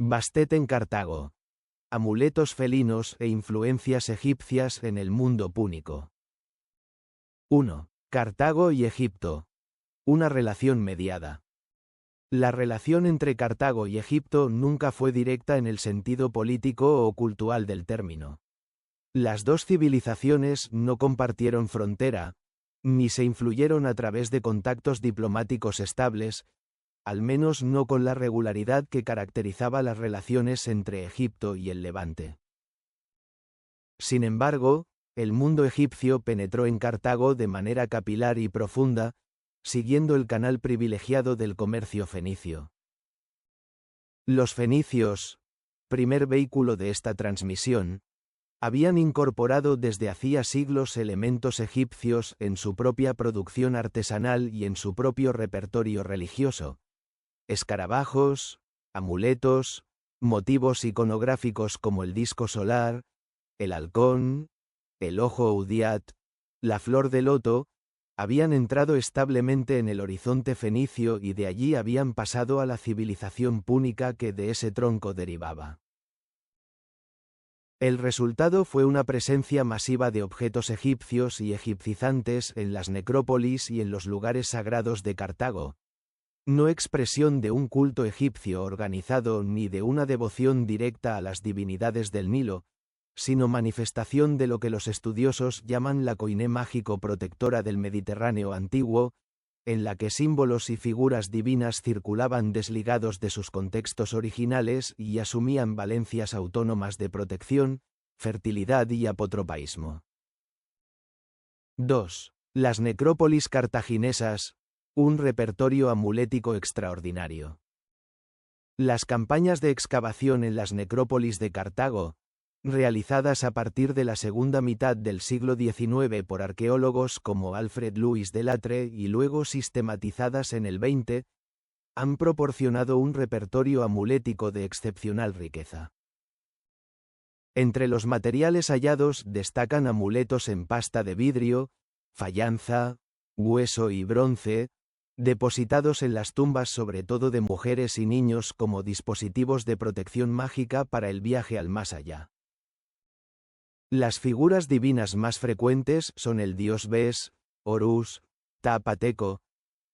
Bastet en Cartago. Amuletos felinos e influencias egipcias en el mundo púnico. 1. Cartago y Egipto. Una relación mediada. La relación entre Cartago y Egipto nunca fue directa en el sentido político o cultural del término. Las dos civilizaciones no compartieron frontera, ni se influyeron a través de contactos diplomáticos estables, al menos no con la regularidad que caracterizaba las relaciones entre Egipto y el Levante. Sin embargo, el mundo egipcio penetró en Cartago de manera capilar y profunda, siguiendo el canal privilegiado del comercio fenicio. Los fenicios, primer vehículo de esta transmisión, habían incorporado desde hacía siglos elementos egipcios en su propia producción artesanal y en su propio repertorio religioso. Escarabajos, amuletos, motivos iconográficos como el disco solar, el halcón, el ojo Udiat, la flor de loto, habían entrado establemente en el horizonte fenicio y de allí habían pasado a la civilización púnica que de ese tronco derivaba. El resultado fue una presencia masiva de objetos egipcios y egipcizantes en las necrópolis y en los lugares sagrados de Cartago, no expresión de un culto egipcio organizado ni de una devoción directa a las divinidades del Nilo, sino manifestación de lo que los estudiosos llaman la koiné mágico protectora del Mediterráneo antiguo, en la que símbolos y figuras divinas circulaban desligados de sus contextos originales y asumían valencias autónomas de protección, fertilidad y apotropaísmo. 2. Las necrópolis cartaginesas, un repertorio amulético extraordinario. Las campañas de excavación en las necrópolis de Cartago, realizadas a partir de la segunda mitad del siglo XIX por arqueólogos como Alfred Louis Delattre y luego sistematizadas en el XX, han proporcionado un repertorio amulético de excepcional riqueza. Entre los materiales hallados destacan amuletos en pasta de vidrio, fayanza, hueso y bronce, depositados en las tumbas sobre todo de mujeres y niños como dispositivos de protección mágica para el viaje al más allá. Las figuras divinas más frecuentes son el dios Bes, Horus, Ta-Pateco,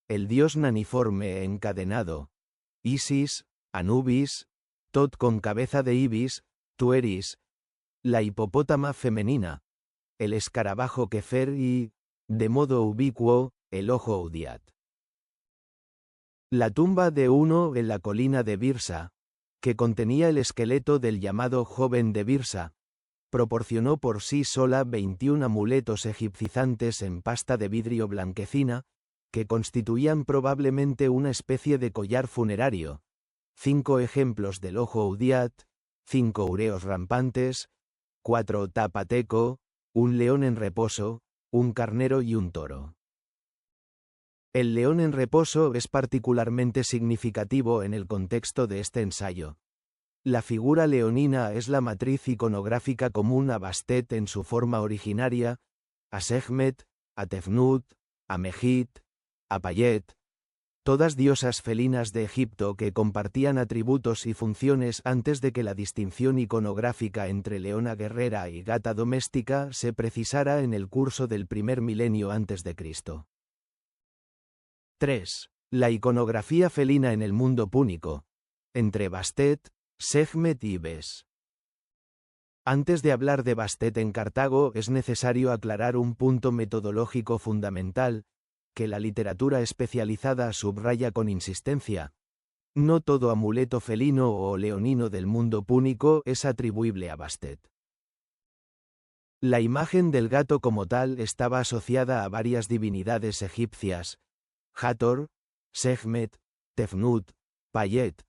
el dios naniforme encadenado, Isis, Anubis, Tot con cabeza de ibis, Tueris, la hipopótama femenina, el escarabajo Kefer y, de modo ubicuo, el ojo Udiat. La tumba de Uno en la colina de Birsa, que contenía el esqueleto del llamado joven de Birsa, proporcionó por sí sola 21 amuletos egipcizantes en pasta de vidrio blanquecina, que constituían probablemente una especie de collar funerario, 5 ejemplos del ojo Udiat, 5 ureos rampantes, 4 Ta-Pateco, un león en reposo, un carnero y un toro. El león en reposo es particularmente significativo en el contexto de este ensayo. La figura leonina es la matriz iconográfica común a Bastet en su forma originaria, a Sekhmet, a Tefnut, a Mejit, a Payet, todas diosas felinas de Egipto que compartían atributos y funciones antes de que la distinción iconográfica entre leona guerrera y gata doméstica se precisara en el curso del primer milenio a.C. 3. La iconografía felina en el mundo púnico, entre Bastet, Sekhmet y Bes. Antes de hablar de Bastet en Cartago es necesario aclarar un punto metodológico fundamental, que la literatura especializada subraya con insistencia. No todo amuleto felino o leonino del mundo púnico es atribuible a Bastet. La imagen del gato como tal estaba asociada a varias divinidades egipcias, Hathor, Sekhmet, Tefnut, Payet,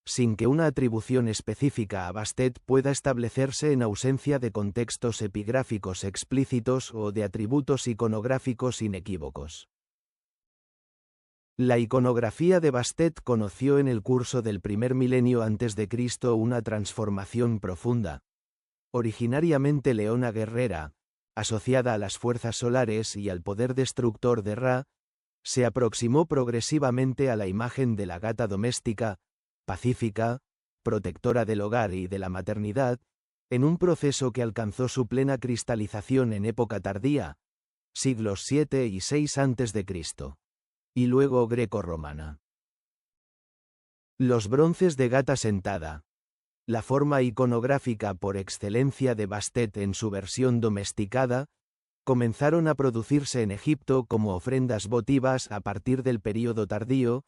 sin que una atribución específica a Bastet pueda establecerse en ausencia de contextos epigráficos explícitos o de atributos iconográficos inequívocos. La iconografía de Bastet conoció en el curso del primer milenio a.C. una transformación profunda. Originariamente leona guerrera, asociada a las fuerzas solares y al poder destructor de Ra, se aproximó progresivamente a la imagen de la gata doméstica, pacífica, protectora del hogar y de la maternidad, en un proceso que alcanzó su plena cristalización en época tardía, siglos 7 y 6 a.C., y luego greco-romana. Los bronces de gata sentada. La forma iconográfica por excelencia de Bastet en su versión domesticada, comenzaron a producirse en Egipto como ofrendas votivas a partir del período tardío,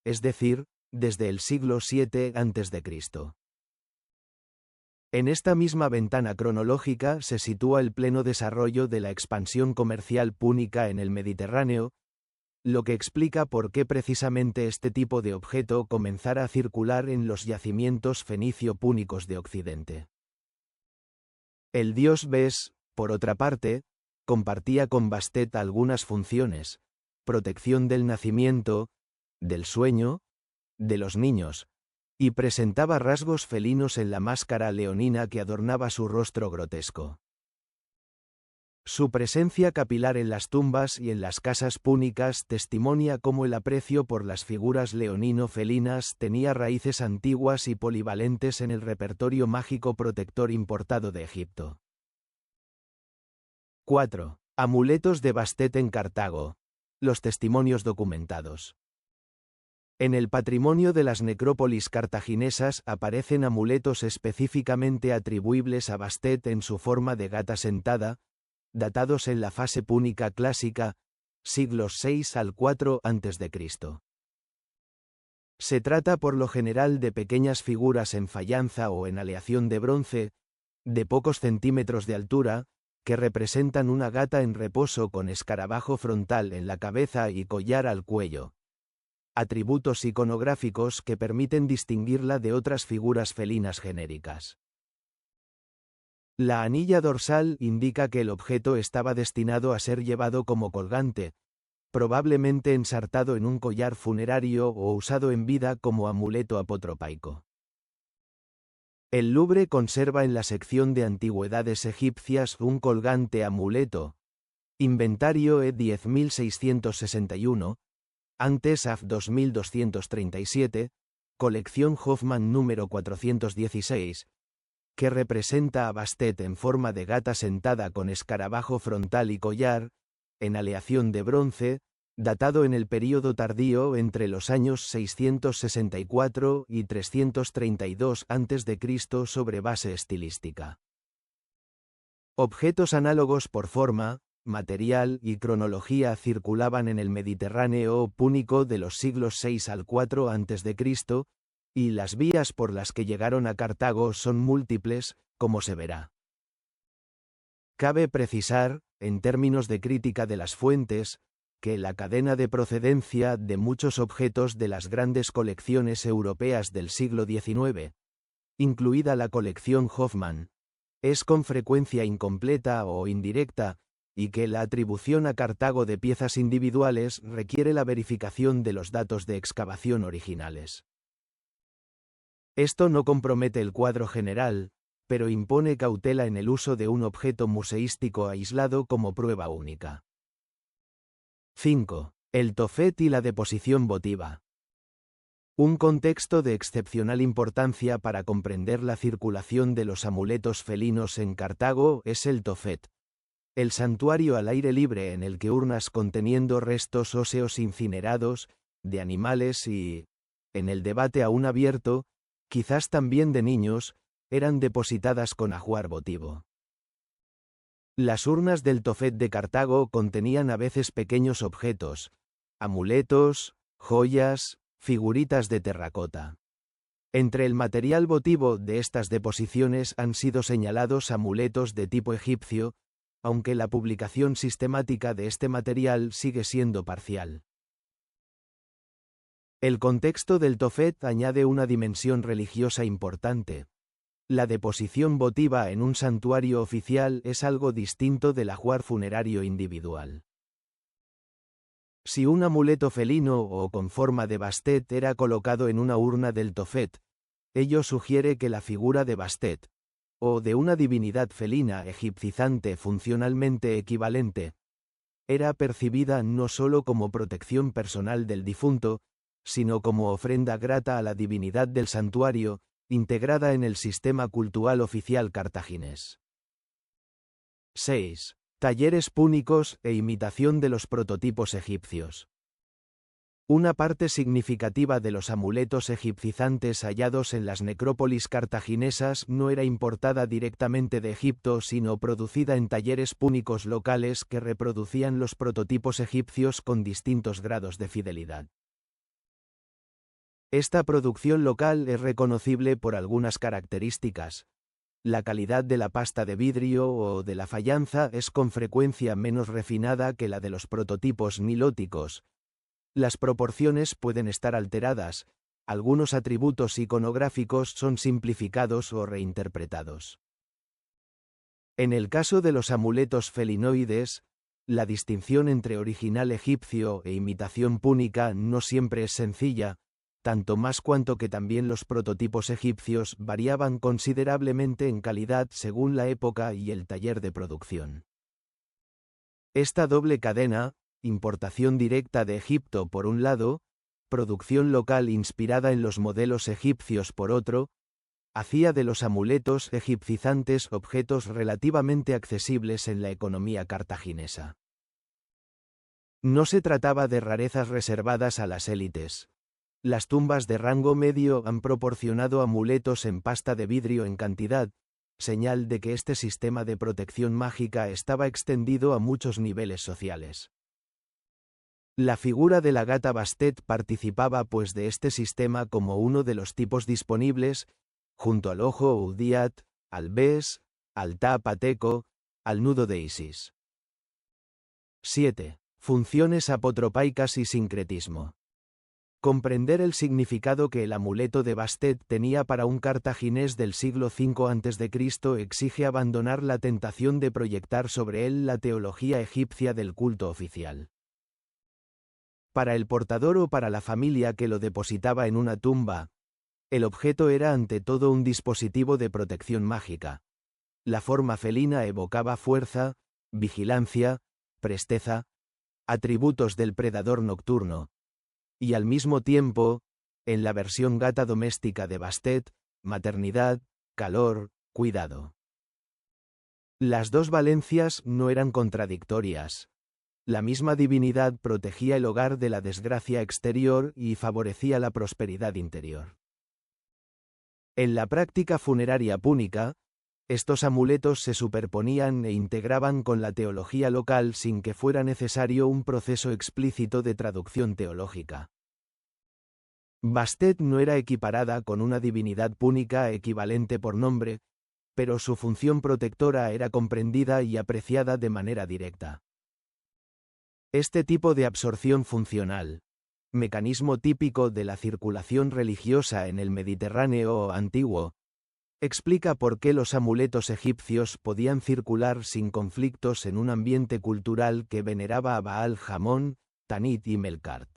es decir, desde el siglo 7 a.C. En esta misma ventana cronológica se sitúa el pleno desarrollo de la expansión comercial púnica en el Mediterráneo, lo que explica por qué precisamente este tipo de objeto comenzara a circular en los yacimientos fenicio-púnicos de Occidente. El dios Bes, por otra parte, compartía con Bastet algunas funciones: protección del nacimiento, del sueño, de los niños, y presentaba rasgos felinos en la máscara leonina que adornaba su rostro grotesco. Su presencia capilar en las tumbas y en las casas púnicas testimonia cómo el aprecio por las figuras leonino-felinas tenía raíces antiguas y polivalentes en el repertorio mágico protector importado de Egipto. 4. Amuletos de Bastet en Cartago. Los testimonios documentados. En el patrimonio de las necrópolis cartaginesas aparecen amuletos específicamente atribuibles a Bastet en su forma de gata sentada, datados en la fase púnica clásica, siglos 6 al 4 a.C. Se trata por lo general de pequeñas figuras en fayanza o en aleación de bronce, de pocos centímetros de altura, que representan una gata en reposo con escarabajo frontal en la cabeza y collar al cuello. Atributos iconográficos que permiten distinguirla de otras figuras felinas genéricas. La anilla dorsal indica que el objeto estaba destinado a ser llevado como colgante, probablemente ensartado en un collar funerario o usado en vida como amuleto apotropaico. El Louvre conserva en la sección de antigüedades egipcias un colgante amuleto, inventario E 10.661, antes AF 2237, colección Hoffman número 416, que representa a Bastet en forma de gata sentada con escarabajo frontal y collar, en aleación de bronce, datado en el período tardío entre los años 664 y 332 a.C. sobre base estilística. Objetos análogos por forma, material y cronología circulaban en el Mediterráneo púnico de los siglos 6 al 4 a.C., y las vías por las que llegaron a Cartago son múltiples, como se verá. Cabe precisar, en términos de crítica de las fuentes, que la cadena de procedencia de muchos objetos de las grandes colecciones europeas del siglo XIX, incluida la colección Hoffman, es con frecuencia incompleta o indirecta, y que la atribución a Cartago de piezas individuales requiere la verificación de los datos de excavación originales. Esto no compromete el cuadro general, pero impone cautela en el uso de un objeto museístico aislado como prueba única. 5. El Tofet y la deposición votiva. Un contexto de excepcional importancia para comprender la circulación de los amuletos felinos en Cartago es el Tofet, el santuario al aire libre en el que urnas conteniendo restos óseos incinerados, de animales y, en el debate aún abierto, quizás también de niños, eran depositadas con ajuar votivo. Las urnas del Tofet de Cartago contenían a veces pequeños objetos, amuletos, joyas, figuritas de terracota. Entre el material votivo de estas deposiciones han sido señalados amuletos de tipo egipcio, aunque la publicación sistemática de este material sigue siendo parcial. El contexto del Tofet añade una dimensión religiosa importante. La deposición votiva en un santuario oficial es algo distinto del ajuar funerario individual. Si un amuleto felino o con forma de Bastet era colocado en una urna del Tofet, ello sugiere que la figura de Bastet, o de una divinidad felina egipcizante funcionalmente equivalente, era percibida no solo como protección personal del difunto, sino como ofrenda grata a la divinidad del santuario, integrada en el sistema cultural oficial cartaginés. 6. Talleres púnicos e imitación de los prototipos egipcios. Una parte significativa de los amuletos egipcizantes hallados en las necrópolis cartaginesas no era importada directamente de Egipto, sino producida en talleres púnicos locales que reproducían los prototipos egipcios con distintos grados de fidelidad. Esta producción local es reconocible por algunas características. La calidad de la pasta de vidrio o de la fayanza es con frecuencia menos refinada que la de los prototipos nilóticos. Las proporciones pueden estar alteradas, algunos atributos iconográficos son simplificados o reinterpretados. En el caso de los amuletos felinoides, la distinción entre original egipcio e imitación púnica no siempre es sencilla, tanto más cuanto que también los prototipos egipcios variaban considerablemente en calidad según la época y el taller de producción. Esta doble cadena, importación directa de Egipto por un lado, producción local inspirada en los modelos egipcios por otro, hacía de los amuletos egipcizantes objetos relativamente accesibles en la economía cartaginesa. No se trataba de rarezas reservadas a las élites. Las tumbas de rango medio han proporcionado amuletos en pasta de vidrio en cantidad, señal de que este sistema de protección mágica estaba extendido a muchos niveles sociales. La figura de la gata Bastet participaba pues de este sistema como uno de los tipos disponibles, junto al ojo Udiat, al Bes, al Ta Pateco, al nudo de Isis. 7. Funciones apotropaicas y sincretismo. Comprender el significado que el amuleto de Bastet tenía para un cartaginés del siglo V a.C. exige abandonar la tentación de proyectar sobre él la teología egipcia del culto oficial. Para el portador o para la familia que lo depositaba en una tumba, el objeto era ante todo un dispositivo de protección mágica. La forma felina evocaba fuerza, vigilancia, presteza, atributos del predador nocturno, y al mismo tiempo, en la versión gata doméstica de Bastet, maternidad, calor, cuidado. Las dos valencias no eran contradictorias. La misma divinidad protegía el hogar de la desgracia exterior y favorecía la prosperidad interior. En la práctica funeraria púnica, estos amuletos se superponían e integraban con la teología local sin que fuera necesario un proceso explícito de traducción teológica. Bastet no era equiparada con una divinidad púnica equivalente por nombre, pero su función protectora era comprendida y apreciada de manera directa. Este tipo de absorción funcional, mecanismo típico de la circulación religiosa en el Mediterráneo antiguo, explica por qué los amuletos egipcios podían circular sin conflictos en un ambiente cultural que veneraba a Baal Jamón, Tanit y Melkart.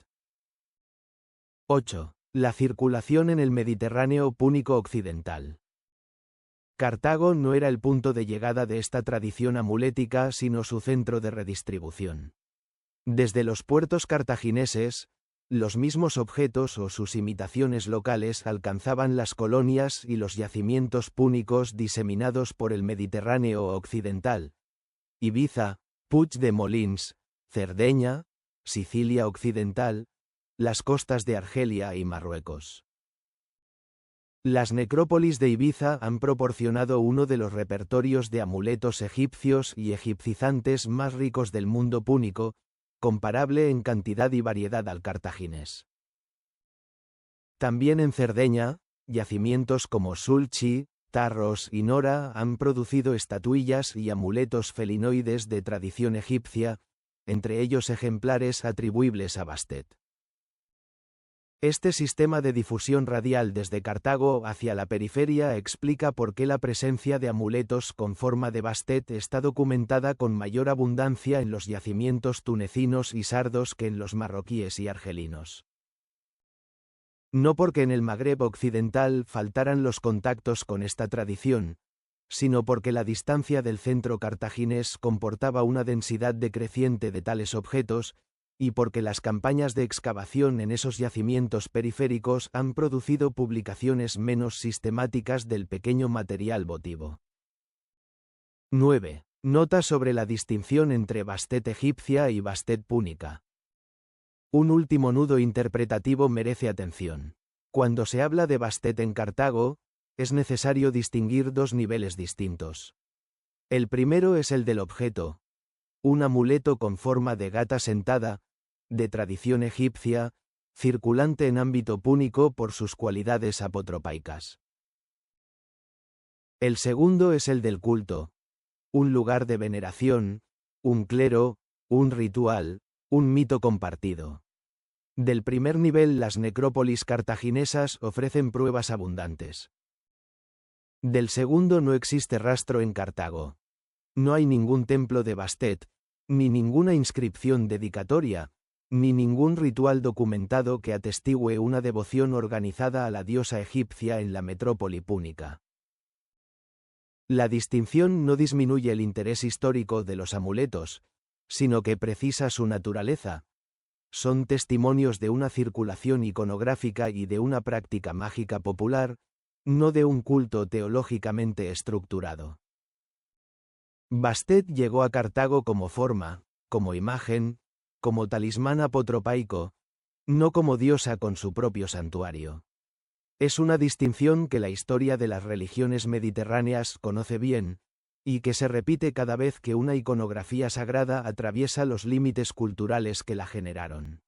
8. La circulación en el Mediterráneo púnico occidental. Cartago no era el punto de llegada de esta tradición amulética, sino su centro de redistribución. Desde los puertos cartagineses, los mismos objetos o sus imitaciones locales alcanzaban las colonias y los yacimientos púnicos diseminados por el Mediterráneo occidental. Ibiza, Puig de Molins, Cerdeña, Sicilia occidental, las costas de Argelia y Marruecos. Las necrópolis de Ibiza han proporcionado uno de los repertorios de amuletos egipcios y egipcizantes más ricos del mundo púnico, comparable en cantidad y variedad al cartaginés. También en Cerdeña, yacimientos como Sulchi, Tarros y Nora han producido estatuillas y amuletos felinoides de tradición egipcia, entre ellos ejemplares atribuibles a Bastet. Este sistema de difusión radial desde Cartago hacia la periferia explica por qué la presencia de amuletos con forma de Bastet está documentada con mayor abundancia en los yacimientos tunecinos y sardos que en los marroquíes y argelinos. No porque en el Magreb occidental faltaran los contactos con esta tradición, sino porque la distancia del centro cartaginés comportaba una densidad decreciente de tales objetos, y porque las campañas de excavación en esos yacimientos periféricos han producido publicaciones menos sistemáticas del pequeño material votivo. 9. Nota sobre la distinción entre Bastet egipcia y Bastet púnica. Un último nudo interpretativo merece atención. Cuando se habla de Bastet en Cartago, es necesario distinguir dos niveles distintos. El primero es el del objeto, un amuleto con forma de gata sentada, de tradición egipcia, circulante en ámbito púnico por sus cualidades apotropaicas. El segundo es el del culto, un lugar de veneración, un clero, un ritual, un mito compartido. Del primer nivel las necrópolis cartaginesas ofrecen pruebas abundantes. Del segundo no existe rastro en Cartago. No hay ningún templo de Bastet, ni ninguna inscripción dedicatoria, ni ningún ritual documentado que atestigüe una devoción organizada a la diosa egipcia en la metrópoli púnica. La distinción no disminuye el interés histórico de los amuletos, sino que precisa su naturaleza. Son testimonios de una circulación iconográfica y de una práctica mágica popular, no de un culto teológicamente estructurado. Bastet llegó a Cartago como forma, como imagen, como talismán apotropaico, no como diosa con su propio santuario. Es una distinción que la historia de las religiones mediterráneas conoce bien, y que se repite cada vez que una iconografía sagrada atraviesa los límites culturales que la generaron.